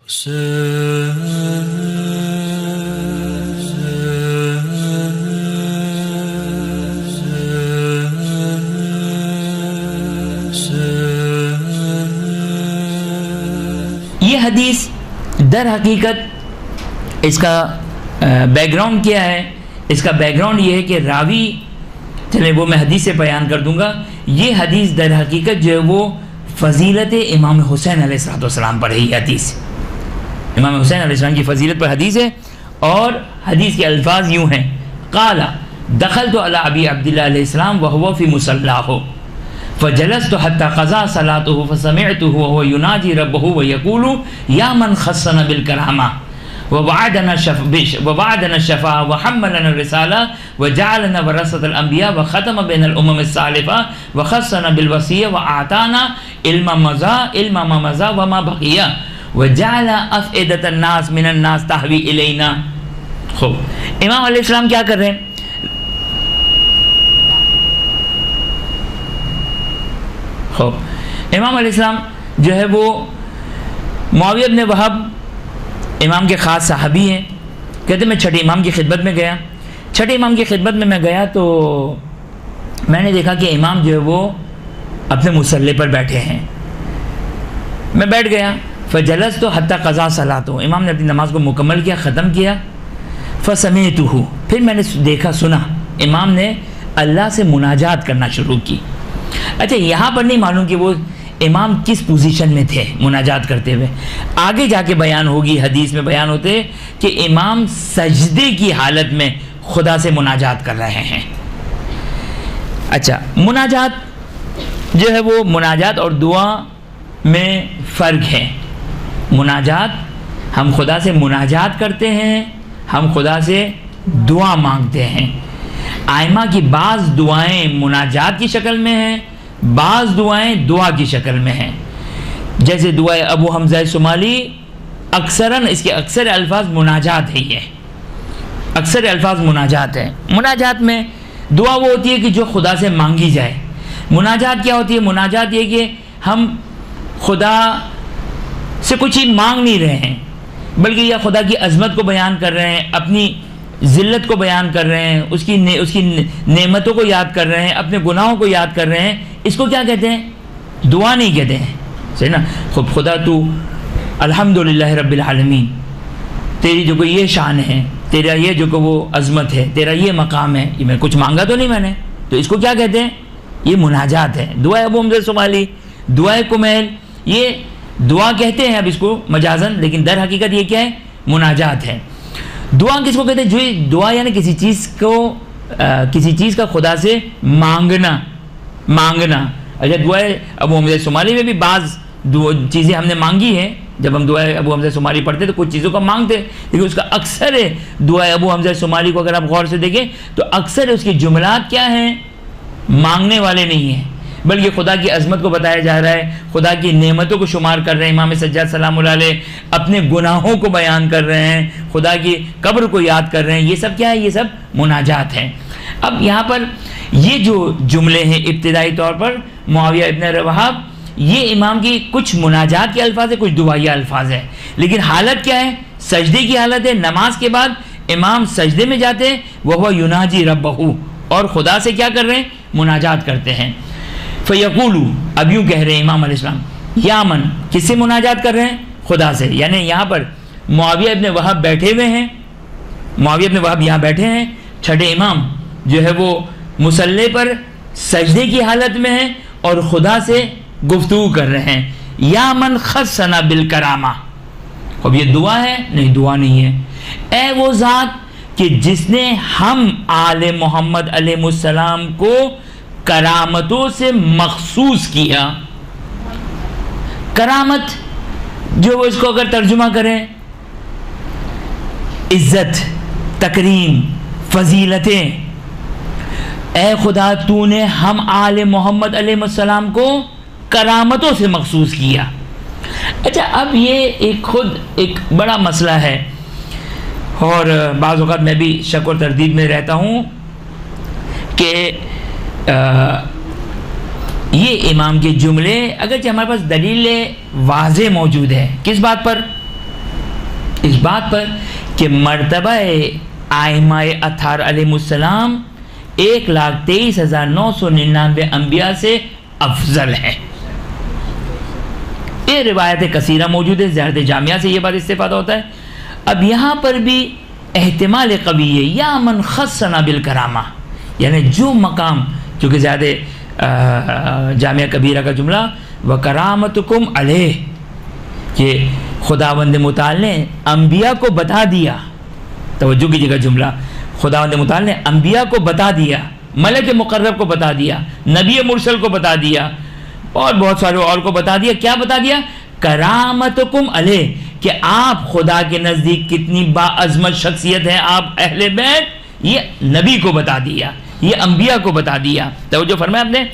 ये हदीस दर हकीकत इसका बैकग्राउंड क्या है? इसका बैकग्राउंड ये है कि रावी, चले वो मैं हदीस से बयान कर दूंगा। ये हदीस दर हकीकत जो है वो फ़जीलत इमाम हुसैन अलैहिस्सलाम पर है। ये हदीस इमाम हुसैन अलैहिस्सलाम की फ़जीलत पर हदीस है और हदीस के अल्फाज यूँ हैं, क़ाला दखलतु अला अबी अब्दिल्लाह अलैहिस्सलाम व हुवा फ़ी मुसल्लाहु फ़जलस्तु हत्ता क़ज़ा सलातहु फ़समिअतुहु व हुवा युनाजी रब्बहु व यक़ूलु या मन ख़स्सना बिल करामा व वअदना शफ़ा व हम्मलना रिसाला व जअलना वरसतल अंबिया व ख़तम बैनल उम्म सालिफ़ा व ख़स्सना बिल वसिय्या व आताना इल्मा मज़ा व मा बक़िया व जअला अफ़इदतन नास मिनन नास तहवी इलैना। खूब, इमाम अलैहिस्सलाम क्या कर रहे हैं? खूब, इमाम अलैहिस्सलाम जो है वो मुआविया इब्न वहब इमाम के ख़ास साहबी हैं। कहते मैं छठे इमाम की खिदमत में गया। छठे इमाम की खिदमत में मैं गया तो मैंने देखा कि इमाम जो है वो अपने मुसल्ले पर बैठे हैं। मैं बैठ गया। फ़जलस तो हत्ता क़ज़ा सलातो, इमाम ने अपनी नमाज को मुकम्मल किया, ख़त्म किया। फ़समिअतुहु, फिर मैंने देखा, सुना इमाम ने अल्लाह से मुनाजात करना शुरू की। अच्छा, यहाँ पर नहीं मालूम कि वो इमाम किस पोजीशन में थे मुनाजात करते हुए, आगे जाके बयान होगी, हदीस में बयान होते कि इमाम सजदे की हालत में खुदा से मुनाजात कर रहे हैं। अच्छा, मुनाजात जो है वो मुनाजात और दुआ में फ़र्क है। मुनाजात, हम खुदा से मुनाजात करते हैं, हम खुदा से दुआ मांगते हैं। आइमा की बाज़ दुआएं मुनाजात की शक्ल में हैं, बाज़ दुआएं दुआ की शक्ल में हैं। जैसे दुआ अबू हमज़ा सुमाली अक्सरन, इसके अक्सर अल्फाज मुनाजात है। ये अक्सर अल्फाज मुनाजात है। मुनाजात में दुआ वो होती है कि जो खुदा से मांगी जाए। मुनाजात क्या होती है? मुनाजात ये कि हम खुदा से कुछ ही मांग नहीं रहे हैं, बल्कि यह खुदा की अज़मत को बयान कर रहे हैं, अपनी ज़िल्लत को बयान कर रहे हैं, उसकी नेमतों को याद कर रहे हैं, अपने गुनाहों को याद कर रहे हैं। इसको क्या कहते हैं? दुआ नहीं कहते हैं, सही ना। खूब, खुदा तू अल्हम्दुलिल्लाह रब्बिल आलमीन, तेरी जो कोई ये शान है, तेरा ये जो को वो अज़मत है, तेरा ये मकाम है, ये मैं कुछ मांगा तो नहीं मैंने, तो इसको क्या कहते हैं? ये मुनाजात है। दुआ अबू हमज़ा सुमाली, दुआ कुमैल, ये दुआ कहते हैं अब इसको मजाजन, लेकिन दर हकीकत ये क्या है? मुनाजात है। दुआ किसको कहते हैं? जो दुआ यानी किसी चीज़ का खुदा से मांगना। अच्छा, दुआ अबू हमज़ा सुमाली में भी बाज़ चीज़ें हमने मांगी हैं। जब हम दुआ अबू हमज़ा सुमाली पढ़ते तो कुछ चीज़ों का मांगते, लेकिन उसका अक्सर है दुआ अबू हमज़ा सुमाली को अगर आप गौर से देखें तो अक्सर उसके जुमलात क्या हैं? मांगने वाले नहीं हैं, बल्कि खुदा की अज़मत को बताया जा रहा है, खुदा की नेमतों को शुमार कर रहे हैं। इमाम सज्जाद सलामुल्लाह अलैह अपने गुनाहों को बयान कर रहे हैं, खुदा की कब्र को याद कर रहे हैं। ये सब क्या है? ये सब मुनाजात है। अब यहाँ पर ये जो जुमले हैं इब्तिदाई तौर पर मुआविया इब्न वहाब, ये इमाम की कुछ मुनाजात के अल्फाज है, कुछ दुआया अल्फाज है, लेकिन हालत क्या है? सजदे की हालत है। नमाज के बाद इमाम सजदे में जाते हैं, वह युनाजी रब्बहू, और खुदा से क्या कर रहे हैं? मुनाजात करते हैं। फ़यक़ूलु, अब यूँ कह रहे हैं इमाम अलैहिस्सलाम, या मन, किससे मुनाजात कर रहे हैं? खुदा से। यानी यहाँ पर मुआविया इब्न वहाब बैठे हुए हैं, मुआविया इब्न वहाब यहाँ बैठे हैं, छठे इमाम जो है वो मुसल्ले पर सजदे की हालत में है और खुदा से गुफ्तगू कर रहे हैं। या मन खस्सना बिल करामा, अब ये दुआ है? नहीं, दुआ नहीं है। ए वो ज़ात कि जिसने हम आले मोहम्मद अलैहिस्सलाम को करामतों से मखसूस किया। करामत जो वो इसको अगर तर्जुमा करें, इज्जत, तकरीम, फजीलतें। ए खुदा तूने हम आले मोहम्मद अलैहिस्सलाम को करामतों से मखसूस किया। अच्छा, अब ये खुद एक बड़ा मसला है और बाज़ औक़ात मैं भी शक और तरदीद में रहता हूँ कि ये इमाम के जुमले, अगरचे हमारे पास दलील वाज़े मौजूद है, किस बात पर? इस बात पर कि मर्तबा आइमाए अथार अलैहिस्सलाम 1,23,999 अम्बिया से अफजल है। ये रिवायत कसीरा मौजूद है, ज़हरत जामिया से ये बात इस्तेफादा होता है। अब यहाँ पर भी एहतिमाल कवी है, या मन खस्सना बिल करामा, यानी जो मकाम, चूँकि ज़्यादा जामिया कबीरा का जुमला व करामतुकुम अलैह, कि खुदावंद मुताल ने अम्बिया को बता दिया, तवज्जो कीजिएगा जुमला, खुदावंद मुताल ने अम्बिया को बता दिया, मलक मुकर्रब को बता दिया, नबी मुरसल को बता दिया और बहुत सारे और को बता दिया। क्या बता दिया? करामतुकुम अलैह, कि आप खुदा के नज़दीक कितनी बाअज़मत शख्सियत है आप अहले बैत, ये नबी को बता दिया, ये अम्बिया को बता दिया। तवज्जो फरमाया आपने।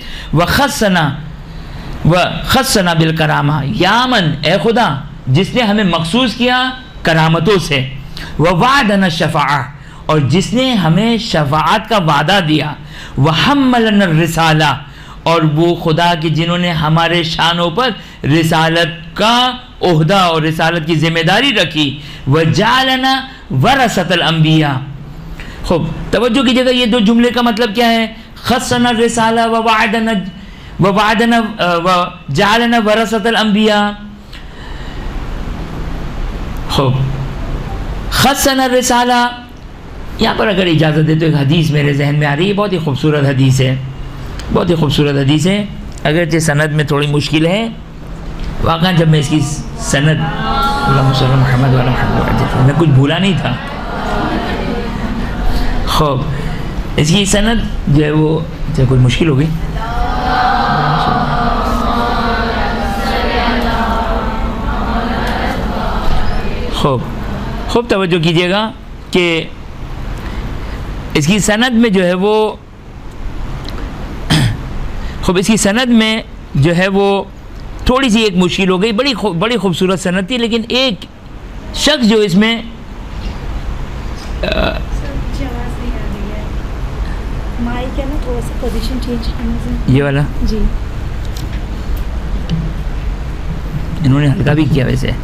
व खस्सना बिल करामा, यामन ए खुदा जिसने हमें मखसूस किया करामतों से, व वादना शफ़ा, और जिसने हमें शफ़ाअत का वादा दिया, व हम्मलना रिसाला, और वो खुदा के जिन्होंने हमारे शानों पर रिसालत का ओहदा और रिसालत की जिम्मेदारी रखी, व जालना वरसतल अंबिया। खूब तवज्जो कीजिएगा, ये दो जुमले का मतलब क्या है? खस्सना रिसाला व वादना व जालना वरसतल अंबिया। खूब, खस्सना रिसाला, यहाँ पर अगर इजाज़त दे तो एक हदीस मेरे जहन में आ रही है, बहुत ही खूबसूरत हदीस है, बहुत ही खूबसूरत हदीस है, अगरचे सनद में थोड़ी मुश्किल है। वाक़ई जब मैं इसकी सनद मैं कुछ भूला नहीं था। खूब, इसकी सनद जो है वो जो कुछ मुश्किल हो गई। खूब तवज्जो कीजिएगा कि इसकी सनद में जो है वो खूब, इसकी सनद में जो है वो थोड़ी सी एक मुश्किल हो गई। बड़ी खूबसूरत सनद थी, लेकिन एक शख्स जो इसमें ये वाला जी, इन्होंने हल्का भी किया, वैसे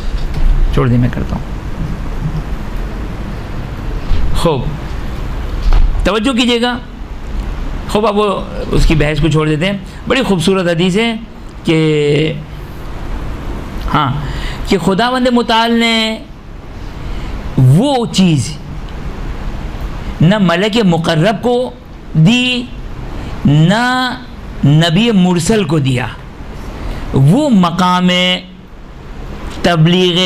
छोड़ दी, मैं करता हूँ। खूब तवज्जो कीजिएगा। खूब, अब वो उसकी बहस को छोड़ देते हैं। बड़ी खूबसूरत हदीस है कि हाँ, कि खुदावंद मुताल ने वो चीज़ न मलक मुकर्रब को दी न नबी मुरसल को दिया, वो मकाम तबलीग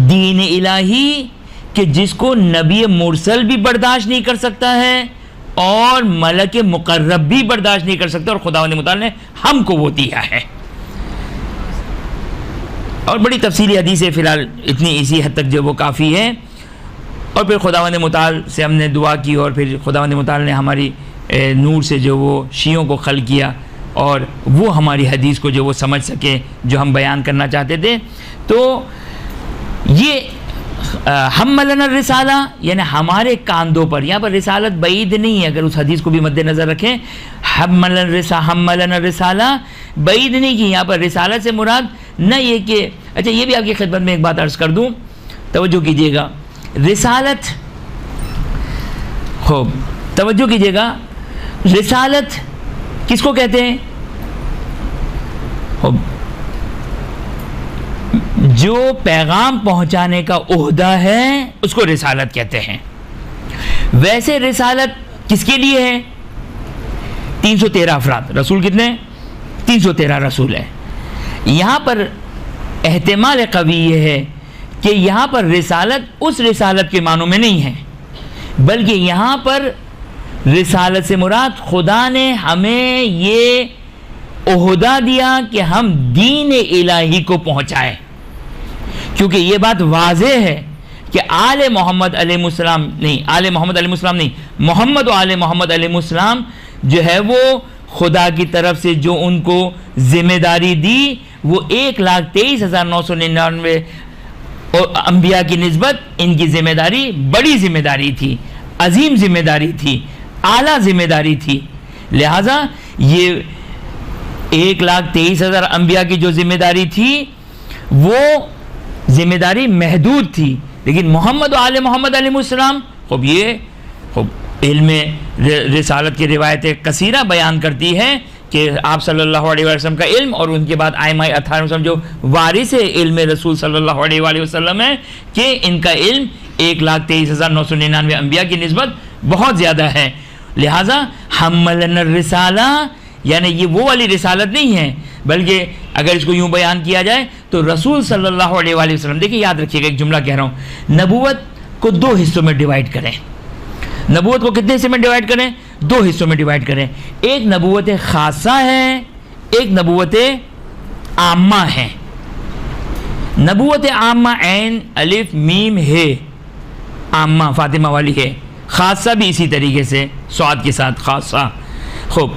दीन इलाही कि जिसको नबी मुरसल भी बर्दाश्त नहीं कर सकता है और मलक मुकर्रब भी बर्दाश्त नहीं कर सकता, और खुदावंद मुताल ने हमको वो दिया है। और बड़ी तफसीली हदीस है, फ़िलहाल इतनी इसी हद तक जो वो काफ़ी है। और फिर खुदावंद मुताल से हमने दुआ की, और फिर खुदावंद मुताल ने हमारी नूर से जो वो शियों को खल किया, और वो हमारी हदीस को जो वो समझ सके जो हम बयान करना चाहते थे। तो ये हम्मलना रिसाला, यानी हमारे कांधों पर, यहाँ पर रिसालत बईद नहीं है, अगर उस हदीस को भी मद्देनज़र रखें। हम्मलना रिसाला बईद नहीं की, यहाँ पर रिसालत से मुराद न ये कि, अच्छा ये भी आपकी खिदमत में एक बात अर्ज़ कर दूँ, तवज्जो कीजिएगा। रिसालत, खूब तवज्जो कीजिएगा, रिसालत किसको कहते हैं? खूब, जो पैगाम पहुंचाने का ओहदा है उसको रिसालत कहते हैं। वैसे रिसालत किसके लिए है? 313 अफराद, रसूल कितने? 313 रसूल है। यहाँ पर एहतिमाल कवी ये है कि यहाँ पर रिसालत उस रिसालत के मानों में नहीं है, बल्कि यहाँ पर रिसालत से मुराद खुदा ने हमें ये ओहदा दिया कि हम दीन इलाही को पहुँचाएँ। क्योंकि ये बात वाज़ेह है कि आले मोहम्मद अलैहिस्सलाम नहीं, आले मोहम्मद अलैहिस्सलाम नहीं, मोहम्मद और आले मोहम्मद अलैहिस्सलाम जो है वो खुदा की तरफ से जो उनको ज़िम्मेदारी दी, वो 1,23,999 अंबिया की निस्बत इनकी ज़िम्मेदारी बड़ी ज़िम्मेदारी थी, अजीम ज़िम्मेदारी थी, आला ज़िम्मेदारी थी। लिहाजा ये 1,23,000 अंबिया की जो ज़िम्मेदारी थी वो ज़िम्मेदारी महदूद थी, लेकिन मोहम्मद व आले मोहम्मद अलैहिस्सलाम खूब ये खूब इल्म रिसालत की रिवायतें कसीरा बयान करती है कि आप सल्लल्लाहु अलैहि वसल्लम का इल्म और उनके बाद आइमाए अत्हार वसल्लम जो वारिस इल्म रसूल सल्लल्लाहु अलैहि वसल्लम है कि इनका इल्म 1,23,999 अम्बिया की निस्बत बहुत ज़्यादा है। लिहाजा हम्मलन रिसाला, यानी ये वो वाली रिसालत नहीं है, बल्कि अगर इसको यूँ बयान किया जाए तो रसूल सल्लल्लाहु अलैहि वसल्लम, देखिए याद रखिएगा एक जुमला कह रहा हूँ, नबूवत को 2 हिस्सों में डिवाइड करें। नबूवत को कितने हिस्से में डिवाइड करें? 2 हिस्सों में डिवाइड करें। एक नबूवत खासा है, एक नबूवत आम्मा है। नबूवत आम्मा ऐन अलिफ मीम है, आम्मा फातिमा वाली है। खासा भी इसी तरीके से स्वाद के साथ खासा। खूब,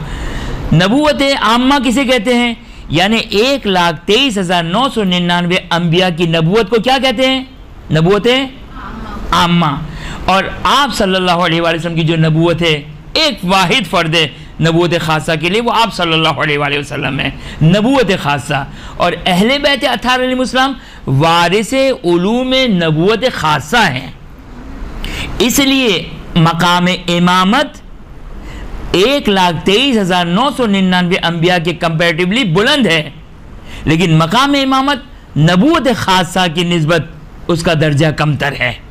नबूवत आम्मा किसे कहते हैं? यानी 1,23,999 अम्बिया की नबूवत को क्या कहते हैं? नबूवत आम्मा। और आप सल्लल्लाहु अलैहि वसल्लम की जो नबूवत है, एक वाहिद फ़र्द है नबूवत खासा के लिए, वो आप सल्लल्लाहु अलैहि वसल्लम है, नबूवत खासा। और अहले बैत अत्हार अलैहिस्सलाम वारिस उलूम नबूवत खासा हैं। इसलिए मकाम इमामत 1,23,999 अम्बिया के कंपैरेटिवली बुलंद है, लेकिन मकाम इमामत नबूवत खासा की निस्बत उसका दर्जा कमतर है।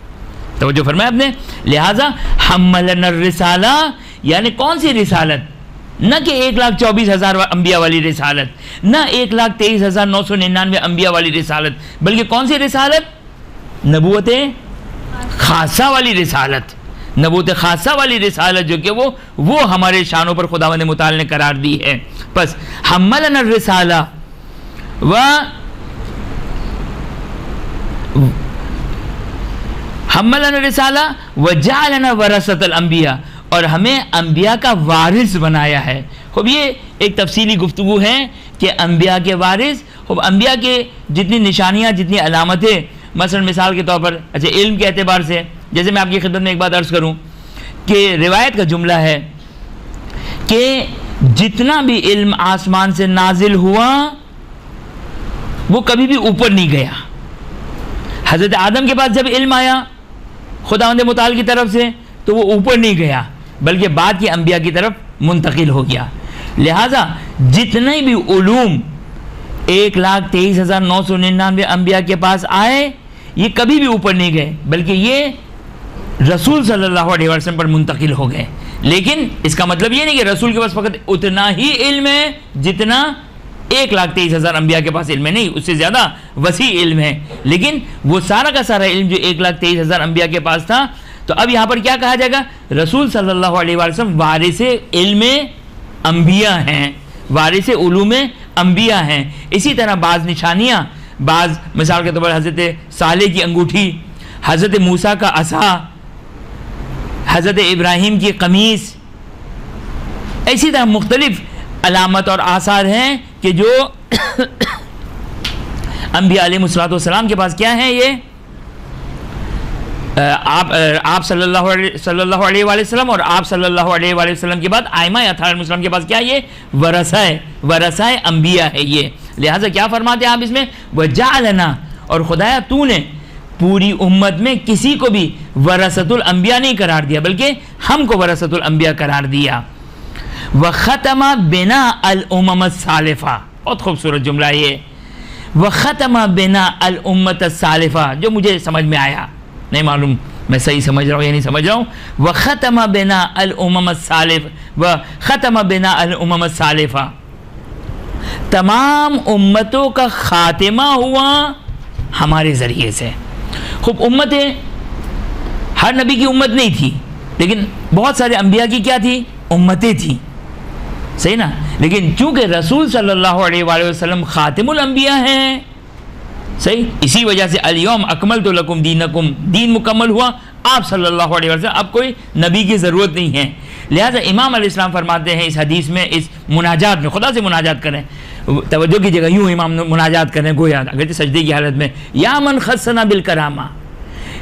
तो जो फरमाया आपने, लिहाजा हम्मलन रिसाला, यानी कौन सी रिसालत? न कि 1,24,000 अम्बिया वाली रिसालत, न 1,23,999 अम्बिया वाली रिसालत, बल्कि कौन सी रिसालत? नबूवत खासा वाली रिसालत। नबूवत खासा वाली रिसालत जो कि वो हमारे शानों पर खुदावंद मुताल ने करार दी है। बस हम्मलन रिसाला व हम्मलन रिसाला व जालना वरसतल अंबिया, और हमें अंबिया का वारिस बनाया है। खूब, ये एक तफसीली गुफ्तगू है कि अंबिया के वारिस, खूब अंबिया के जितनी निशानियाँ, जितनी अलामतें, मसलन मिसाल के तौर पर, अच्छा इल्म के एतबार से, जैसे मैं आपकी खिदमत में एक बात अर्ज़ करूँ कि रिवायत का जुमला है कि जितना भी इल्म आसमान से नाजिल हुआ वो कभी भी ऊपर नहीं गया। हज़रत आदम के पास जब इल्म आया खुदावंद मुताल की तरफ से, तो वो ऊपर नहीं गया, बल्कि बाद की अंबिया की तरफ मुंतकिल हो गया। लिहाजा जितने भी उलूम 1,23,999 अम्बिया के पास आए, ये कभी भी ऊपर नहीं गए, बल्कि ये रसूल सल्लल्लाहु अलैहि वसल्लम पर मुंतकिल हो गए। लेकिन इसका मतलब ये नहीं कि रसूल के पास फ़कत उतना ही इल्म है जितना 1,23,000 अम्बिया के पास इल्म है, नहीं, उससे ज़्यादा वसी इल्म है। लेकिन वो सारा का सारा इल्म जो 1,23,000 अम्बिया के पास था, तो अब यहाँ पर क्या कहा जाएगा? रसूल सल्लल्लाहु अलैहि वसल्लम वारिस इल्म अम्बिया हैं, वारिस उलूम अम्बिया हैं। इसी तरह बाज़ निशानियाँ, बाज़ मिसाल के तौर पर हज़रत सालेह की अंगूठी, हज़रत मूसा का असा, हज़रत इब्राहीम की कमीज़, इसी तरह मुख्तलिफ अलामत और आसार हैं कि जो अंबिया अलैहिस्सलाम के पास क्या है? ये आप सल्लल्लाहु अलैहि वसल्लम और आप सल्लल्लाहु अलैहि वसल्लम के बाद आइमा अत्हार अलैहिस्सलाम के पास क्या? ये वरसा अंबिया है ये। लिहाजा क्या फरमाते हैं आप इसमें? वजालना, और खुदाया तूने पूरी उम्मत में किसी को भी वरसतुल अंबिया नहीं करार दिया, बल्कि हमको वरसतुल अंबिया करार दिया। व ख़तमा बिना अल उम्मत सालिफा, बहुत खूबसूरत जुमला ये, व ख़तमा बिना अल उम्मत सालिफा, जो मुझे समझ में आया, नहीं मालूम मैं सही समझ रहा हूँ या नहीं समझ रहा हूँ। व ख़तमा बिना अल उम्मत सालिफ, व ख़तमा बिना अल उम्मत सालिफा, तमाम उम्मतों का ख़ातिमा हुआ हमारे ज़रिए से। खूब, उम्मतें, हर नबी की उम्मत नहीं थी, लेकिन बहुत सारे अंबिया की क्या थी? उम्मतें थी, सही ना। लेकिन चूँकि रसूल सल्लल्लाहु अलैहि वसल्लम ख़ातिमुल अंबिया हैं, सही, इसी वजह से अल-यौम अकमलतु लकुम दीनकुम, दीन मुकम्मल हुआ आप सल्लल्लाहु अलैहि वसल्लम, अब कोई नबी की ज़रूरत नहीं है। लिहाजा इमाम अलैहिस्सलाम फरमाते हैं इस हदीस में, इस मुनाजात में, खुदा से मुनाजात करें, तवज्जो की जगह यूँ इमाम मुनाजात करें गोया अगर सजदे की हालत में, या मन खस्सना बिल करामा,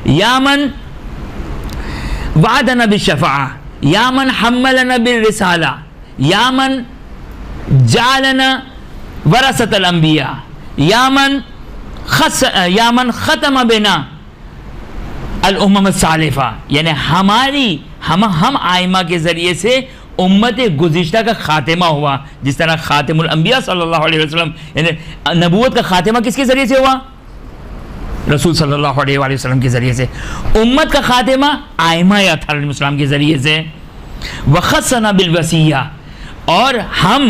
या मन वादना बिल शफ़ा, या मन हम्मलना बिल रिसाला, या मन जालना वरसतल अंबिया, या मन ख़तम बिना अल उम्मम सालिफा, यानी हम आइमा के ज़रिए से उम्मत गुज़िश्ता का ख़ातिमा हुआ। जिस तरह ख़ातिमुल अंबिया सल्लल्लाहु अलैहि वसल्लम, यानी नबूवत का ख़ातिमा किसके ज़रिए से हुआ? रसूल सल्लल्लाहु अलैहि वसल्लम के ज़रिए से। उम्मत का ख़ातिमा आइमा अतहार अलैहिस्सलाम के ज़रिए से। वख़स्सना बिल वसिया, और हम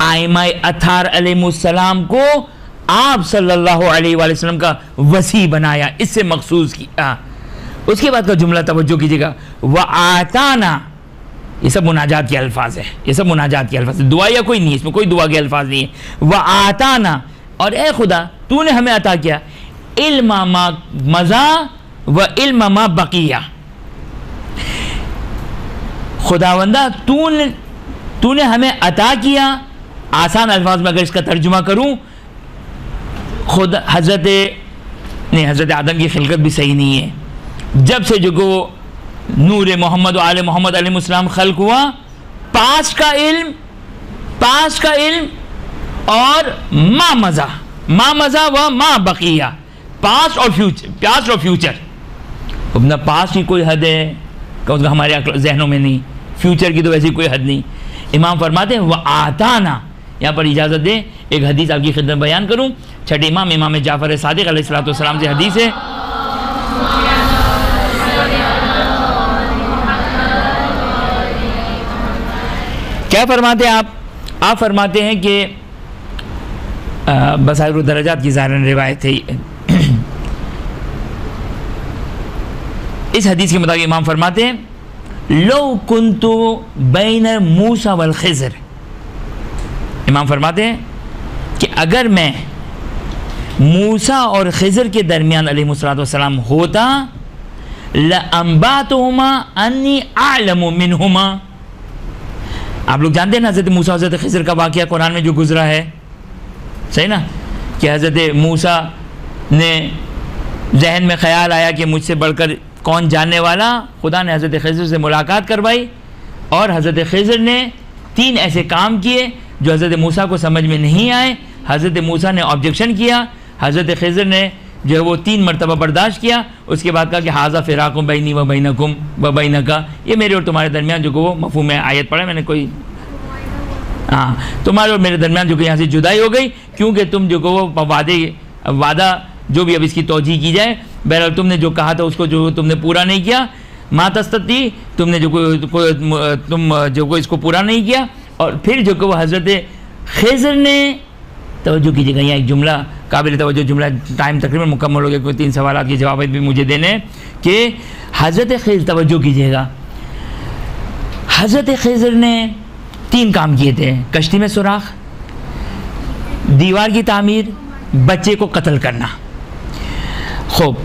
आइमा अतहार अलैहिस्सलाम को आप सल्लल्लाहु अलैहि वसल्लम का वसी बनाया, इससे मखसूस किया। उसके बाद का जुमला तवज्जो कीजिएगा, व आताना, ये सब मुनाजात के अल्फाज है, ये सब मुनाजात के अल्फाज है, दुआ या कोई नहीं, इसमें कोई दुआ के अल्फाज नहीं है। व आताना, और ए खुदा तूने हमें अता किया, इल्मा मा मज़ा व इल्मा मा बकिया। खुदावंदा तूने हमें अता किया। आसान अल्फाज में अगर इसका तर्जुमा करूँ, खुद हज़रत आदम की खिलकत भी सही नहीं है। जब से जो नूर मोहम्मद व आले मोहम्मद अलैहिस्सलाम खल्क हुआ, पास का इल्म और मा मज़ा व मा बकिया, पास्ट और फ्यूचर। अब ना पास्ट की कोई हद है क्योंकि हमारे जहनों में नहीं, फ्यूचर की तो वैसी कोई हद नहीं। इमाम फरमाते हैं वह आताना, यहाँ पर इजाज़त दे एक हदीस आपकी खिदमत बयान करूँ। छठे इमाम जाफ़र सादिक़ अलैहिस्सलाम से हदीस है, क्या फरमाते हैं आप फरमाते हैं कि बसाइर दरजात की ज़ाहिरन रिवायत है। इस हदीस के मुताबिक इमाम फरमाते हैं लो कुन्तु बैन मूसा वल खिज़र, इमाम फरमाते हैं कि अगर मैं मूसा और खिज़र के दरमियान अलैहिस्सलाम होता, लअंबातुहुमा अन्नी अअलमु मिनहुमा। आप लोग जानते हैं ना हज़रत मूसा और हज़रत खिज़र का वाक़या कुरान में जो गुज़रा है, सही ना, कि हज़रत मूसा ने जहन में ख़याल आया कि मुझसे बढ़कर कौन जानने वाला, खुदा ने हज़रत खिज़र से मुलाकात करवाई और हज़रत खिज़र ने 3 ऐसे काम किए जो हज़रत मूसा को समझ में नहीं आए। हज़रत मूसा ने ऑब्जेक्शन किया, हज़रत खिज़र ने जो है वो 3 मरतबा बर्दाश्त किया। उसके बाद कहा कि हाज़ा फ़िराक़ुम बैनी व बैनकुम व बैनका, ये मेरे और तुम्हारे दरमियान जो वो मफ़हूम आयत पढ़ा मैंने कोई, हाँ, तुम्हारे और मेरे दरमियान जो कि यहाँ से जुदाई हो गई, क्योंकि तुम जो वो वादा जो भी अब इसकी तौजीह की जाए, बहरहाल तुमने जो कहा था उसको जो तुमने पूरा नहीं किया। मातस्तती, तुमने जो तुम जो को इसको पूरा नहीं किया। और फिर जो कि वो हज़रत खिज़र ने, तवज्जो कीजिएगा, यहाँ एक जुमला काबिल तवज्जो जुमला, टाइम तकरीबन मुकम्मल हो गया, कोई 3 सवाल के जवाब भी मुझे देने कि हज़रत खिज़र, तवज्जो कीजिएगा, हज़रत खिज़र ने 3 काम किए थे, कश्ती में सुराख, दीवार की तामीर, बच्चे को कत्ल करना। खूब,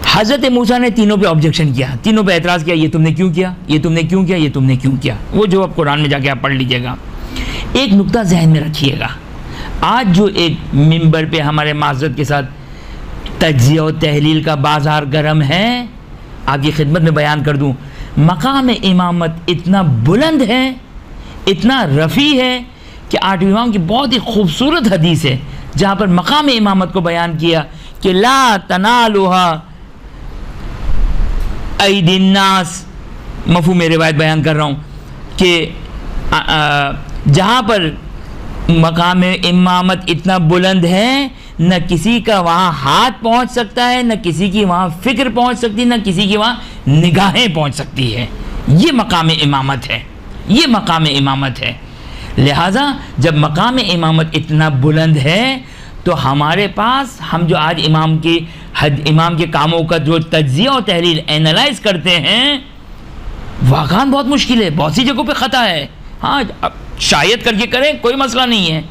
हज़रत मूसा ने तीनों पे ऑब्जेक्शन किया, तीनों पे एतराज़ किया, ये तुमने क्यों किया, ये तुमने क्यों किया, ये तुमने क्यों किया। वो जो अब कुरान में जाके आप पढ़ लीजिएगा। एक नुक्ता जहन में रखिएगा, आज जो एक मिंबर पे हमारे माज़रत के साथ तज्ज़िया और तहलील का बाज़ार गर्म है, आपकी खिदमत में बयान कर दूँ, मकाम इमामत इतना बुलंद है, इतना रफ़ी है कि 8वें इमाम की बहुत ही खूबसूरत हदीस है जहाँ पर मकाम इमामत को बयान किया कि ला तनालुहा ऐदिन्नास, मफ़हूम रिवायत बयान कर रहा हूँ कि जहाँ पर मकाम इमामत इतना बुलंद है, न किसी का वहाँ हाथ पहुँच सकता है, न किसी की वहाँ फ़िक्र पहुँच सकती है, न किसी की वहाँ निगाहें पहुँच सकती है। ये मकाम इमामत है, ये मकाम इमामत है। लिहाजा जब मकाम इमामत इतना बुलंद है तो हमारे पास, हम जो आज इमाम के कामों का जो तज्ज़िया और तहलील एनालाइज करते हैं, वाक़ई बहुत मुश्किल है, बहुत सी जगहों पे ख़ता है। हाँ, अब शायद करके करें, कोई मसला नहीं है,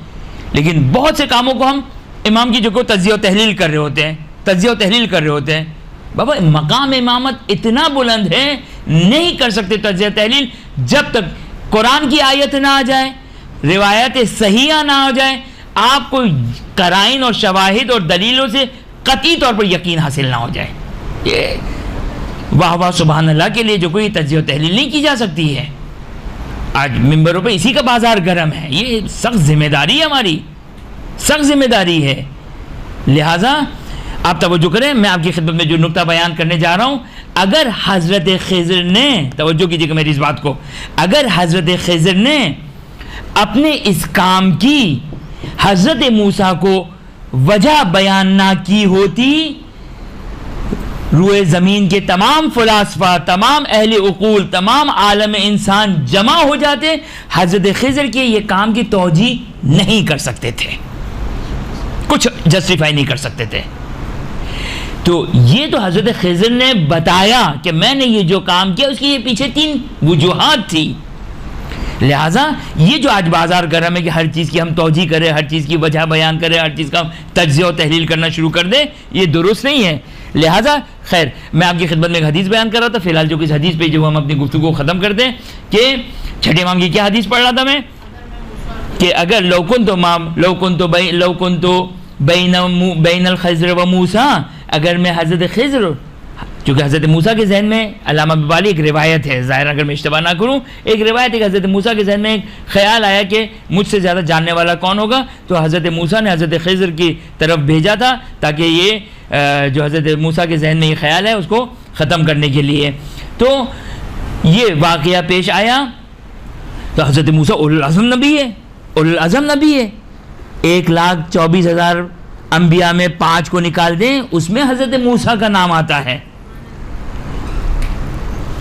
लेकिन बहुत से कामों को हम इमाम की जगह तज्ज़िया और तहलील कर रहे होते हैं, तज्ज़िया और तहलील कर रहे होते हैं। बाबा, मकाम इमामत इतना बुलंद है, नहीं कर सकते तज्ज़िया तहलील जब तक कुरान की आयत ना आ जाए, रिवायत सहीहा ना हो जाए, आपको कराइन और शवाहिद और दलीलों से कतई तौर पर यकीन हासिल ना हो जाए। ये वाह वाह सुभान अल्लाह के लिए जो कोई तज्ज़िया और तहलील नहीं की जा सकती है। आज मिंबरों पे इसी का बाजार गर्म है, ये सख्त जिम्मेदारी है, हमारी सख्त जिम्मेदारी है। लिहाजा आप तवज्जो करें, मैं आपकी खिदमत में जो नुक्ता बयान करने जा रहा हूं, अगर हजरत खिज़र ने, तवज्जो कीजिएगा मेरी इस बात को, अगर हजरत खिज़र ने अपने इस काम की हजरत मूसा को वजह बयान ना की होती, रूए ज़मीन के तमाम फलासफा, तमाम अहले उकूल, तमाम आलम इंसान जमा हो जाते, हजरत खिज़र के ये काम की तौजी नहीं कर सकते थे, कुछ जस्टिफाई नहीं कर सकते थे। तो ये तो हजरत खिज़र ने बताया कि मैंने ये जो काम किया उसकी ये पीछे 3 वजूहात थी। लिहाजा ये जो आज बाजार गर्म है कि हर चीज़ की हम तौजी करें, हर चीज़ की वजह बयान करें, हर चीज़ का तज्ज़िया और तहलील करना शुरू कर दें, ये दुरुस्त नहीं है। लिहाजा खैर, मैं आपकी खिदमत में एक हदीस बयान कर रहा था। फिलहाल जो किस हदीस पे जो हम अपनी गुफ्तगू को ख़त्म कर दें कि छठे इमाम की क्या हदीस पढ़ रहा था मैं, कि अगर लौकुन तो बैनल खिज़र व मूसा, अगर मैं हज़रत खिज़र, चूँकि हज़रत मूसा के जहन में, अल्लामा बिबाली एक रिवायत है, ज़ाहिर अगर मैं इश्तिबाह ना करूँ, एक रिवायत है कि हज़रत मूसा के जहन में एक ख्याल आया कि मुझसे ज़्यादा जानने वाला कौन होगा, तो हज़रत मूसा ने हज़रत खिज़र की तरफ भेजा था ताकि ये जो हज़रत मूसा के जहन में ये ख्याल है उसको ख़त्म करने के लिए। तो ये वाक़या पेश आया, तो हज़रत मूसा उलुल अज़्म नबी है, उलुल अज़्म नबी है। 1,24,000 अंबिया में 5 को निकाल दें, उसमें हज़रत मूसा का नाम आता है।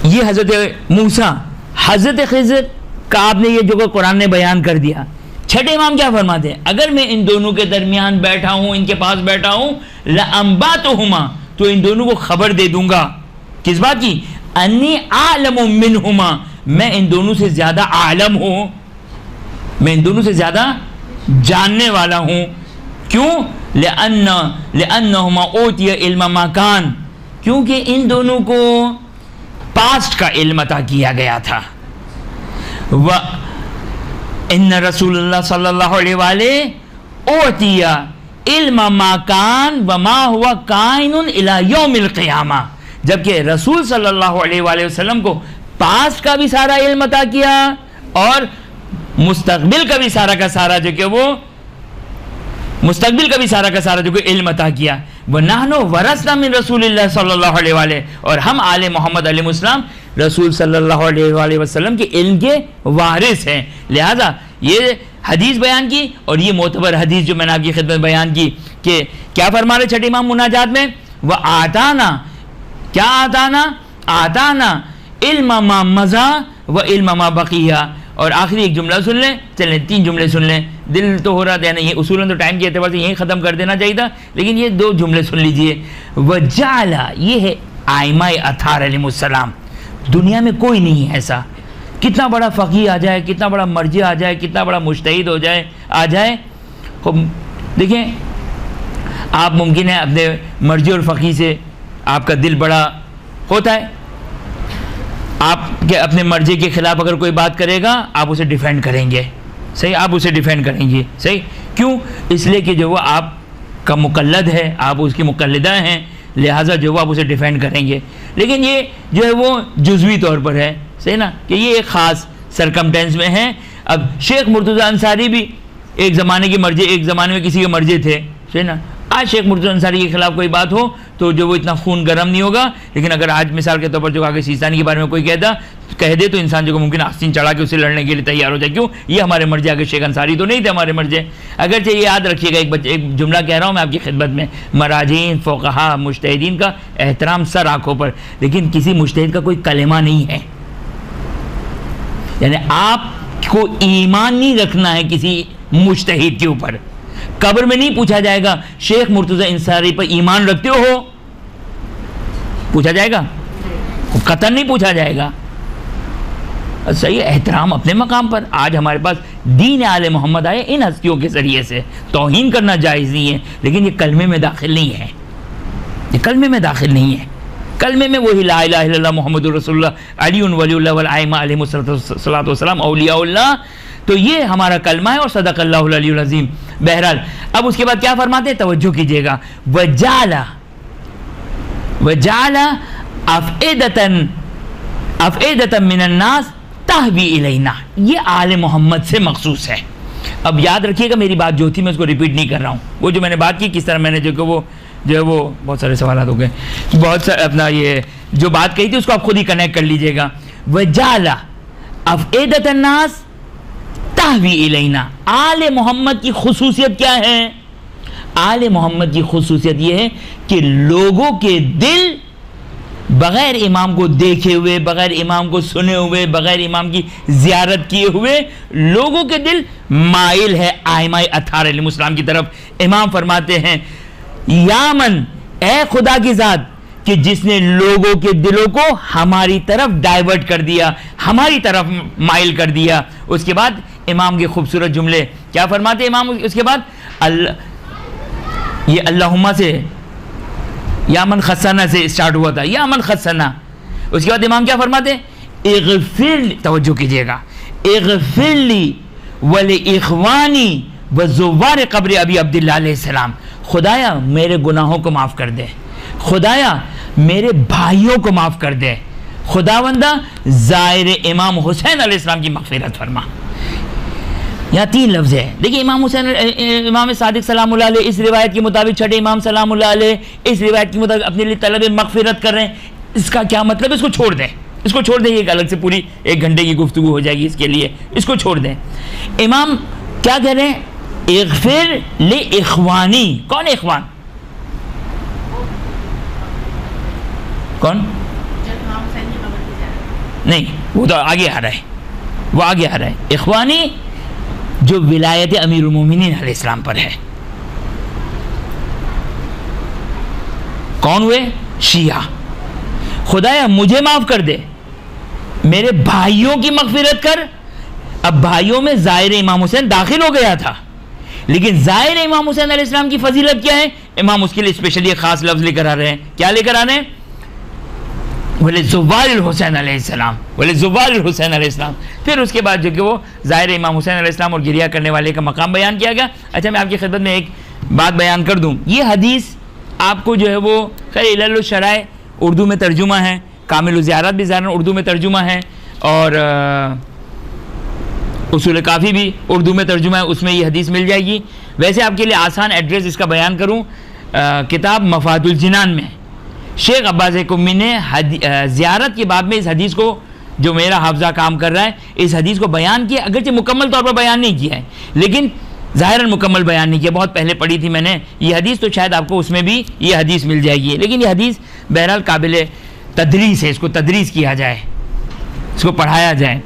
ये हज़रत मूसा, हज़रत खिज़र का आपने ये जो कुरान ने बयान कर दिया। छठे इमाम क्या फरमाते हैं, अगर मैं इन दोनों के दरमियान बैठा हूँ, इनके पास बैठा हूँ, लअंबातुहुमा, तो इन दोनों को खबर दे दूंगा, किस बात की, अन्नी आलमु मिनहुमा, मैं इन दोनों से ज़्यादा आलम हूँ, मैं इन दोनों से ज़्यादा जानने वाला हूँ। क्यों? लिअन्नहुमा ऊतिया इल्म मकान, क्योंकि इन दोनों को पास्ट का इल्म अता किया गया था। व इन्न रसूलुल्लाह सल्लल्लाहु अलैहि ऊतिया इल्म मकान व मा हुवा काइनुन इला यौमिल क़ियामा, जबकि रसूल सल्लल्लाहु अलैहि वसल्लम को पास्ट का भी सारा इल्म अता किया और मुस्तकबिल का भी सारा का सारा जो कि वो मुस्तकबिल का भी सारा का सारा जो कि इल्म अता किया। वह नाहनो वरसना मिन रसूलिल्लाह सल्लल्लाहु अलैहि, और हम आले मोहम्मद अलैहिस्सलाम रसूल सल्लल्लाहु अलैहि वसल्लम के इल्म के वारिस हैं। लिहाजा ये हदीस बयान की, और ये मोतबर हदीस जो मैंने आपकी खिदमत बयान की कि क्या फरमा रहे छठे इमाम मुनाजात में, वह आताना, क्या आताना, आताना इल्म मा मज़ा व इल्म मा बकिया। और आखिरी एक जुमला सुन लें, चलें 3 जुमले सुन लें, दिल तो हो रहा था, ये उसूलन तो टाइम के एतबार से यहीं ख़त्म कर देना चाहिए था, लेकिन ये 2 जुमले सुन लीजिए। वजाला, ये है आइमाए अथार अलैहिस्सलाम, दुनिया में कोई नहीं है ऐसा, कितना बड़ा फ़क़ीह आ जाए, कितना बड़ा मर्जी आ जाए, कितना बड़ा मुज्तहिद हो जाए आ जाए, देखें आप मुमकिन है अपने मर्जी और फ़क़ीह से आपका दिल बड़ा होता है, आपके अपने मर्जी के ख़िलाफ़ अगर कोई बात करेगा आप उसे डिफेंड करेंगे, सही, आप उसे डिफेंड करेंगे, सही, क्यों? इसलिए कि जो वो आपका मुक़ल्लद है, आप उसकी मुक़ल्लिदा हैं, लिहाजा जो वो आप उसे डिफेंड करेंगे। लेकिन ये जो है वो जुज़वी तौर पर है, सही ना, कि ये एक ख़ास सरकमटेंस में है। अब शेख मुर्तज़ा अंसारी भी एक ज़माने की मर्जी, एक ज़माने में किसी के मर्जी थे, सही ना। आज शेख मुर्तज़ा अंसारी के ख़िलाफ़ कोई बात हो तो जो वो इतना खून गर्म नहीं होगा, लेकिन अगर आज मिसाल के तौर पर जो आगे सीस्तानी के बारे में कोई कह दे तो इंसान जो मुमकिन आस्तीन चढ़ा के उसे लड़ने के लिए तैयार हो जाए। क्यों? ये हमारे मर्जी, आगे शेख अंसारी तो नहीं थे हमारे मर्जी। अगर चाहिए याद रखिएगा, एक जुमला कह रहा हूँ मैं आपकी खिदमत में, मराजीन, फ़ुक़हा, मुज्तहिदीन का एहतराम सर आँखों पर, लेकिन किसी मुज्तहिद का कोई कलेमा नहीं है, यानी आपको ईमान नहीं रखना है किसी मुज्तहिद के ऊपर। कब्र में नहीं पूछा जाएगा शेख मुर्तज़ा अंसारी पर ईमान रखते हो, पूछा जाएगा? कतन नहीं पूछा जाएगा। सही, एहतराम अपने मकाम पर। आज हमारे पास दीन आले मोहम्मद आए इन हस्तियों के ज़रिए से, तौहीन करना जायज़ नहीं है, लेकिन ये कलमे में दाखिल नहीं है, ये कलमे में दाखिल नहीं है। कलमे में वही ला इलाहा इल्लल्लाह मुहम्मदुर रसूलुल्लाह अलीउन वलीउल्लाह वल आइम्मा अलैहिमुस्सलातु वस्सलाम औलियाउल्लाह, तो ये हमारा कलमा है और सदक़ल्लाहुल अलीयुल अज़ीम। बहरहाल अब उसके बाद क्या फरमाते हैं, तवज्जो कीजिएगा, वजाला अफ़इदतन मिनन नास तहवी इलैना, ये आले मोहम्मद से मखसूस है। अब याद रखिएगा मेरी बात जो थी मैं उसको रिपीट नहीं कर रहा हूँ, वो जो मैंने बात की किस तरह मैंने जो कि वो जो है वो बहुत सारे सवाल हो गए, बहुत सारे अपना ये जो बात कही थी उसको आप खुद ही कनेक्ट कर लीजिएगा। वजाला अफ़एदत अन्नास ताहवी इलैना। आले मोहम्मद की खुसूसियत क्या है? आले मोहम्मद की खुसूसियत यह है कि लोगों के दिल बग़ैर इमाम को देखे हुए, बग़ैर इमाम को सुने हुए, बग़ैर इमाम की ज़ियारत किए हुए लोगों के दिल माइल है आइमाए अत्हार अलैहिस्सलाम की तरफ। इमाम फरमाते हैं, या मन, ए खुदा की ज़ात कि जिसने लोगों के दिलों को हमारी तरफ डाइवर्ट कर दिया, हमारी तरफ माइल कर दिया। उसके बाद इमाम के खूबसूरत जुमले क्या फरमाते इमाम? उसके बाद ये अल्लाहुम्मा से, या मन खस्सना से स्टार्ट हुआ था, या मन खस्सना। उसके बाद इमाम क्या फरमाते? इग़फिर, तवज्जो कीजिएगा, इग़फिरली वली इख़वानी व ज़ुवार क़ब्र अबी अब्दुल्लाह अलैहिस्सलाम। खुदाया मेरे गुनाहों को माफ़ कर दे, खुदाया मेरे भाइयों को माफ़ कर दे, खुदावंदा ज़ाहिर इमाम हुसैन अलैहिस्सलाम की मग़फ़िरत फरमा। यहाँ 3 लफ्ज़ है। देखिए इमाम हुसैन, इमाम सादिक सलामुल्लाह अलैह इस रिवायत के मुताबिक, छठे इमाम सलामुल्लाह अलैह इस रिवायत के मुताबिक अपने लिए तलब मग़फ़िरत कर रहे हैं। इसका क्या मतलब है? इसको छोड़ दें, इसको छोड़ दें, एक अलग से पूरी 1 घंटे की गुफ्तगू हो जाएगी इसके लिए, इसको छोड़ दें। इमाम क्या कह रहे हैं? इग़फिर ले इख़वानी। कौन है इख़वान? कौन? नहीं, वो तो आगे आ रहा है, वो आगे आ रहा है। इख़वानी जो विलायत अमीरुल मोमिनीन अलैहिस्सलाम पर है। कौन हुए? शिया। खुदाया मुझे माफ कर दे, मेरे भाइयों की मग़फ़िरत कर। अब भाइयों में ज़ाहिर इमाम हुसैन दाखिल हो गया था, लेकिन ज़ाहिर इमाम हुसैन अलैहिस्सलाम की फजीलत क्या है? इमाम उसके लिए स्पेशली एक खास लफ्ज़ लेकर आ रहे हैं। क्या लेकर आ रहे हैं? वले ज़ुवारिल हुसैन अलैहिस्सलाम, वले ज़ुवारिल हुसैन अलैहिस्सलाम। फिर उसके बाद जो कि वो ज़ाहिर इमाम हुसैन अलैहिस्सलाम और गिरिया करने वाले का मकाम बयान किया गया। अच्छा, मैं आपकी खिदमत में एक बात बयान कर दूँ। ये हदीस आपको जो है वो खैर इल्ल शराय उर्दू में तर्जुमा है, कामिल ज़ियारत भी ज़ाहिरन उर्दू में तर्जुमा है, और उसूल काफ़ी भी उर्दू में तर्जुमा है, उसमें ये हदीस मिल जाएगी। वैसे आपके लिए आसान एड्रेस इसका बयान करूँ, किताब मफातुल जिनान में शेख अब्बास कुम्मी ने ज़ियारत के बाब में इस हदीस को, जो मेरा हाफजा काम कर रहा है, इस हदीस को बयान किया। अगरचे मुकम्मल तौर पर बयान नहीं किया है, लेकिन ज़ाहिरन मुकम्मल बयान नहीं किया। बहुत पहले पढ़ी थी मैंने ये हदीस, तो शायद आपको उसमें भी ये हदीस मिल जाएगी। लेकिन ये हदीस बहरहाल काबिल तदरीस है, इसको तदरीस किया जाए, इसको पढ़ाया जाए।